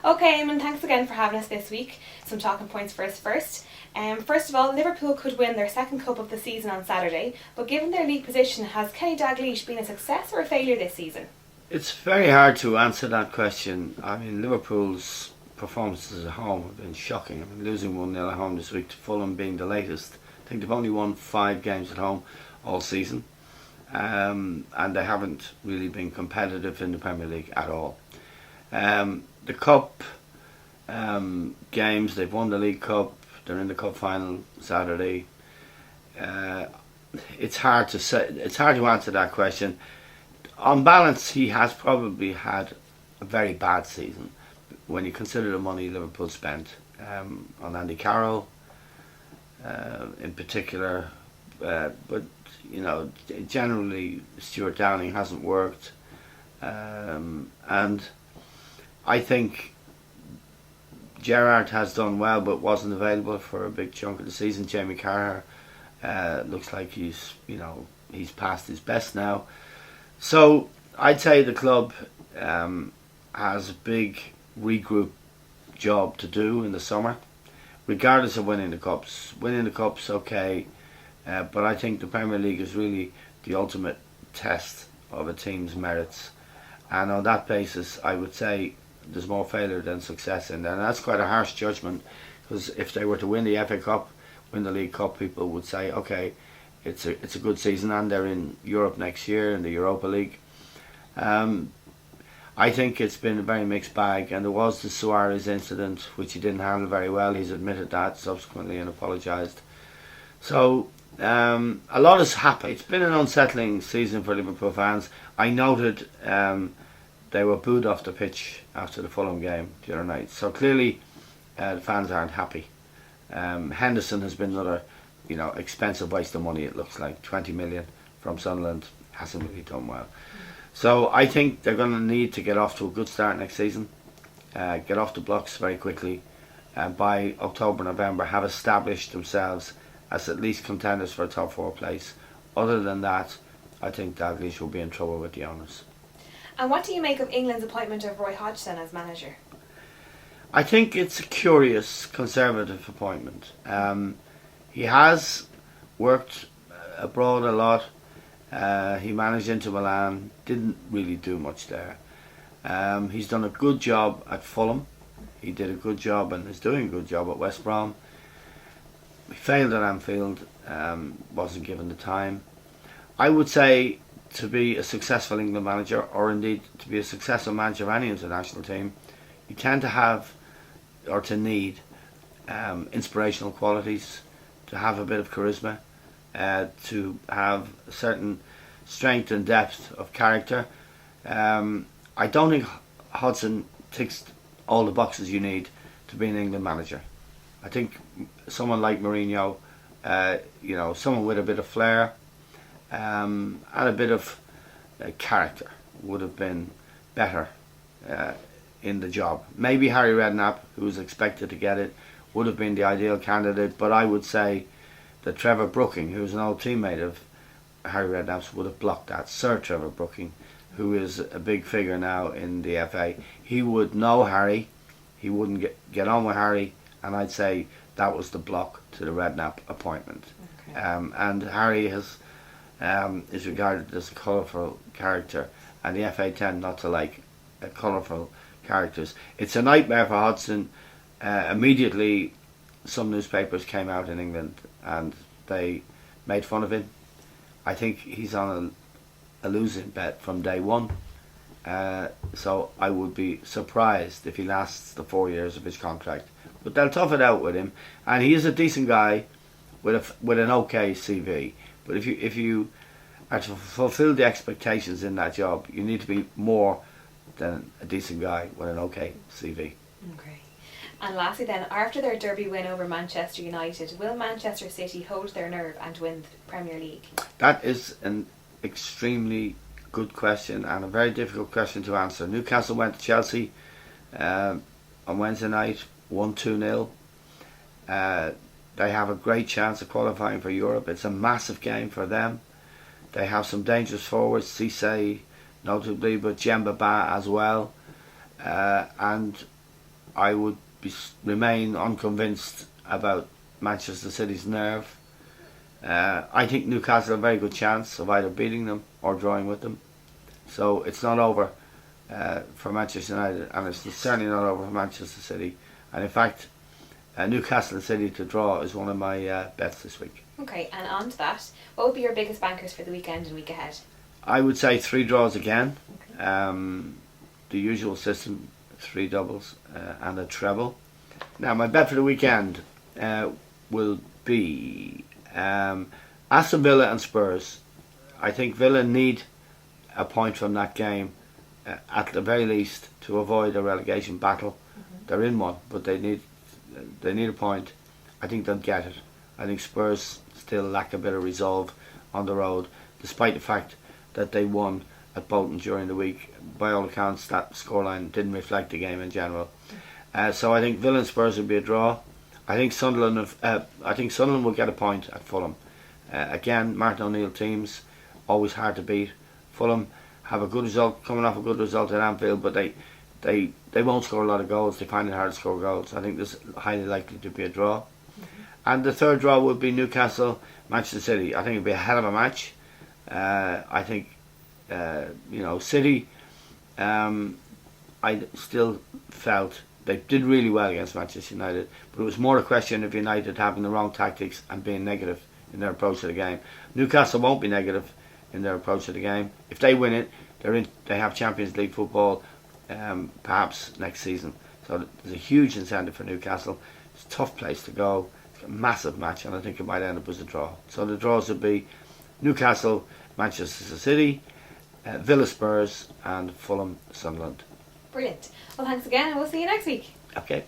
Okay, Eamon, thanks again for having us this week. Some talking points for us first. First of all, Liverpool could win their second cup of the season on Saturday, but given their league position, has Kenny Dalglish been a success or a failure this season? It's very hard to answer that question. I mean, Liverpool's performances at home have been shocking. I mean, losing 1-0 at home this week to Fulham being the latest. I think they've only won 5 games at home all season, and they haven't really been competitive in the Premier League at all. The cup games, they've won the League Cup, they're in the cup final Saturday. It's hard to say. It's hard to answer that question. On balance, he has probably had a very bad season when you consider the money Liverpool spent on Andy Carroll, in particular. But you know, generally, Stuart Downing hasn't worked, and I think Gerrard has done well, but wasn't available for a big chunk of the season. Jamie Carragher looks like he's past his best now. So I'd say the club has a big regroup job to do in the summer, regardless of winning the cups. Winning the cups, okay, but I think the Premier League is really the ultimate test of a team's merits, and on that basis, I would say there's more failure than success in there, and that's quite a harsh judgment, because if they were to win the FA Cup, win the League Cup, people would say, okay, it's a good season, and they're in Europe next year in the Europa League. I think it's been a very mixed bag, and there was the Suarez incident, which he didn't handle very well. He's admitted that subsequently and apologised. So a lot has happened. It's been an unsettling season for Liverpool fans. I noted they were booed off the pitch after the Fulham game the other night. So clearly the fans aren't happy. Henderson has been another expensive waste of money, it looks like. 20 million from Sunderland. Hasn't really done well. So I think they're going to need to get off to a good start next season. Get off the blocks very quickly. And by October, November have established themselves as at least contenders for a top 4 place. Other than that, I think Dalglish will be in trouble with the owners. And what do you make of England's appointment of Roy Hodgson as manager? I think it's a curious Conservative appointment. He has worked abroad a lot. He managed Inter Milan, didn't really do much there. He's done a good job at Fulham. He did a good job and is doing a good job at West Brom. He failed at Anfield, wasn't given the time. I would say to be a successful England manager, or indeed to be a successful manager of any international team, you tend to have, or to need, inspirational qualities, to have a bit of charisma, to have a certain strength and depth of character. I don't think Hodgson ticks all the boxes you need to be an England manager. I think someone like Mourinho, someone with a bit of flair and a bit of character would have been better in the job. Maybe Harry Redknapp, who was expected to get it, would have been the ideal candidate, but I would say that Trevor Brooking, who's an old teammate of Harry Redknapp's, would have blocked that. Sir Trevor Brooking, who is a big figure now in the FA, he would know Harry, he wouldn't get on with Harry, and I'd say that was the block to the Redknapp appointment. Okay. And Harry is regarded as a colourful character, and the FA tend not to like colourful characters. It's a nightmare for Hodgson. Immediately some newspapers came out in England and they made fun of him. I think he's on a losing bet from day one. So I would be surprised if he lasts the 4 years of his contract. But they'll tough it out with him, and he is a decent guy with an okay CV. But if you are to fulfil the expectations in that job, you need to be more than a decent guy with an okay CV. Okay. And lastly then, after their derby win over Manchester United, will Manchester City hold their nerve and win the Premier League? That is an extremely good question and a very difficult question to answer. Newcastle went to Chelsea on Wednesday night, won 2-0. They have a great chance of qualifying for Europe. It's a massive game for them. They have some dangerous forwards, Cisse notably, but Djemba Ba as well. And I would remain unconvinced about Manchester City's nerve. I think Newcastle have a very good chance of either beating them or drawing with them. So it's not over for Manchester United, and it's certainly not over for Manchester City. And in fact, Newcastle City to draw is one of my bets this week. Okay, and on to that, what would be your biggest bankers for the weekend and week ahead? I would say 3 draws again. Okay. The usual system, 3 doubles and a treble. Now my bet for the weekend will be Aston Villa and Spurs. I think Villa need a point from that game at the very least to avoid a relegation battle. They're in one, but they need a point. I think they'll get it. I think Spurs still lack a bit of resolve on the road, despite the fact that they won at Bolton during the week. By all accounts, that scoreline didn't reflect the game in general. So I think Villa and Spurs will be a draw. I think Sunderland will get a point at Fulham. Again, Martin O'Neill teams, always hard to beat. Fulham have a good result, coming off a good result at Anfield, but they won't score a lot of goals. They find it hard to score goals. I think this is highly likely to be a draw. And the third draw would be Newcastle, Manchester City. I think it'll be a hell of a match. I think City. I still felt they did really well against Manchester United, but it was more a question of United having the wrong tactics and being negative in their approach to the game. Newcastle won't be negative in their approach to the game. If they win it, they have Champions League football perhaps next season. So there's a huge incentive for Newcastle. It's a tough place to go. It's a massive match, and I think it might end up as a draw. So the draws would be Newcastle, Manchester City, Villa Spurs, and Fulham Sunderland. Brilliant. Well, thanks again, and we'll see you next week. Okay.